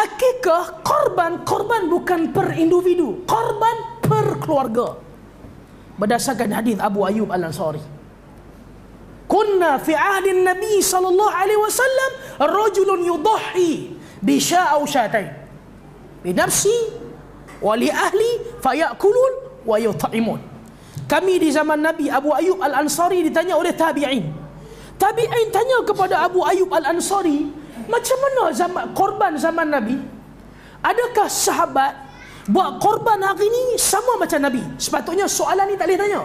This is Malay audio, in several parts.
Akikah korban bukan per individu, korban per keluarga. Berdasarkan hadis Abu Ayyub Al-Ansari, kunna fi ahdin Nabi sallallahu alaihi wasallam rajulun yudahhi bi sya'a aw sya'atain bi nafsi wa li ahli fayakulun wa yut'imun. Kami di zaman Nabi, Abu Ayyub Al-Ansari ditanya oleh tabi'in. Tabi'in tanya kepada Abu Ayyub Al-Ansari, macam mana korban zaman Nabi? Adakah sahabat buat korban hari ni sama macam Nabi? Sepatutnya soalan ni tak boleh tanya.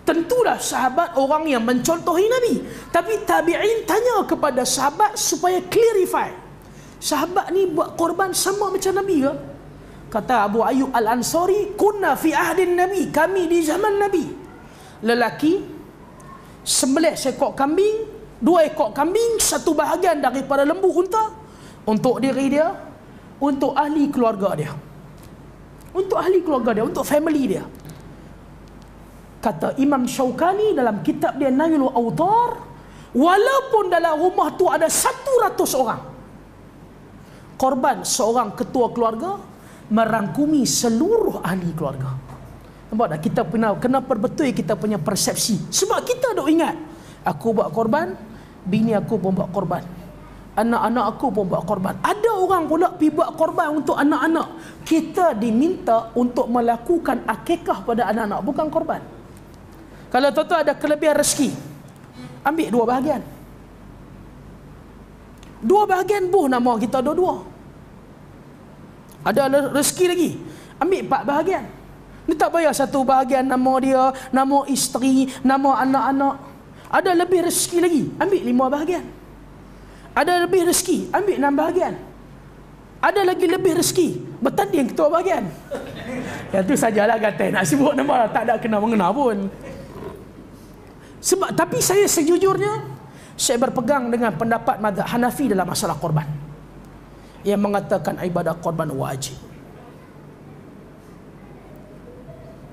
Tentulah sahabat orang yang mencontohi Nabi. Tapi tabi'in tanya kepada sahabat supaya clarify, sahabat ni buat korban sama macam Nabi ke? Kata Abu Ayyub Al-Ansari, kunna fi ahdin Nabi, kami di zaman Nabi, lelaki sembelih seekor kambing, 2 ekor kambing, 1 bahagian daripada lembu unta untuk diri dia, untuk ahli keluarga dia, untuk family dia. Kata Imam Syaukani dalam kitab dia Nailul Awtar, walaupun dalam rumah tu ada 100 orang, korban seorang ketua keluarga merangkumi seluruh ahli keluarga. Nampak tak? Kita kena perbetul kita punya persepsi. Sebab kita duk ingat, aku buat korban, bini aku pun buat korban, anak-anak aku pun buat korban. Ada orang pula pergi buat korban untuk anak-anak. Kita diminta untuk melakukan akikah pada anak-anak, bukan korban. Kalau tuan-tuan ada kelebihan rezeki, ambil 2 bahagian. 2 bahagian buh nama kita dua-dua. Ada rezeki lagi, ambil 4 bahagian. Ni tak payah 1 bahagian nama dia, nama isteri, nama anak-anak. Ada lebih rezeki lagi, ambil 5 bahagian. Ada lebih rezeki, ambil 6 bahagian. Ada lagi lebih rezeki, bertanding ketua bahagian. Yang tu sajalah kata, nak sebut nama tak ada kena-mengena pun. Sebab, tapi saya sejujurnya, saya berpegang dengan pendapat mazhab Hanafi dalam masalah korban, yang mengatakan ibadah korban wajib.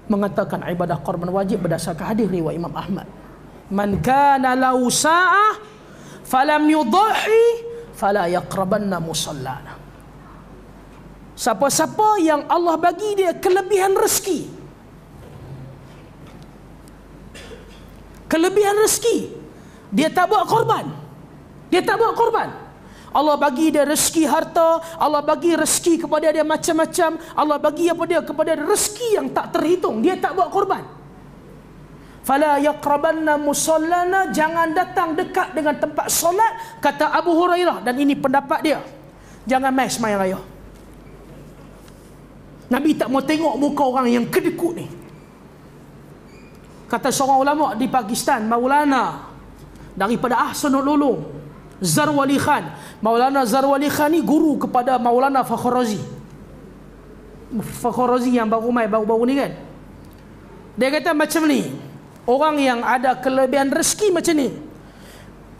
Mengatakan ibadah korban wajib berdasarkan hadis riwayat Imam Ahmad. Man kana lahu sa'ah falam yudhi fala yaqrabanna musallana. Siapa-siapa yang Allah bagi dia kelebihan rezeki, dia tak buat korban. Allah bagi dia rezeki harta, Allah bagi rezeki kepada dia macam-macam, Allah bagi kepada dia rezeki yang tak terhitung, dia tak buat korban. Fala yaqrabanna musallana, jangan datang dekat dengan tempat solat, kata Abu Hurairah, dan ini pendapat dia. Jangan mai sembahyang raya. Nabi tak mau tengok muka orang yang kedekut ni. Kata seorang ulama di Pakistan, Maulana daripada Ahsanul Ulum, Zarwali Khan. Maulana Zarwali Khan ni guru kepada Maulana Fakhr Razi yang baru ni kan. Dia kata macam ni, orang yang ada kelebihan rezeki macam ni,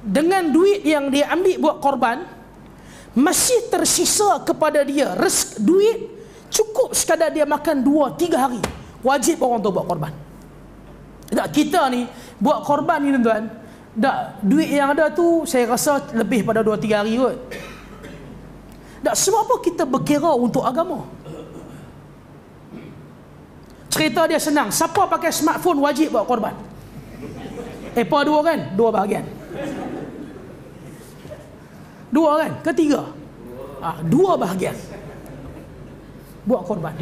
dengan duit yang dia ambil buat korban, masih tersisa kepada dia duit cukup sekadar dia makan 2-3 hari. Wajib orang tu buat korban. Tak, kita ni buat korban ni tuan-tuan, tak, duit yang ada tu saya rasa lebih pada 2-3 hari kot. Tak, sebab apa kita berkira untuk agama? Cerita dia senang. Siapa pakai smartphone wajib buat korban? Apa 2 kan? 2 bahagian. 2 kan? Ketiga? 2 bahagian buat korban.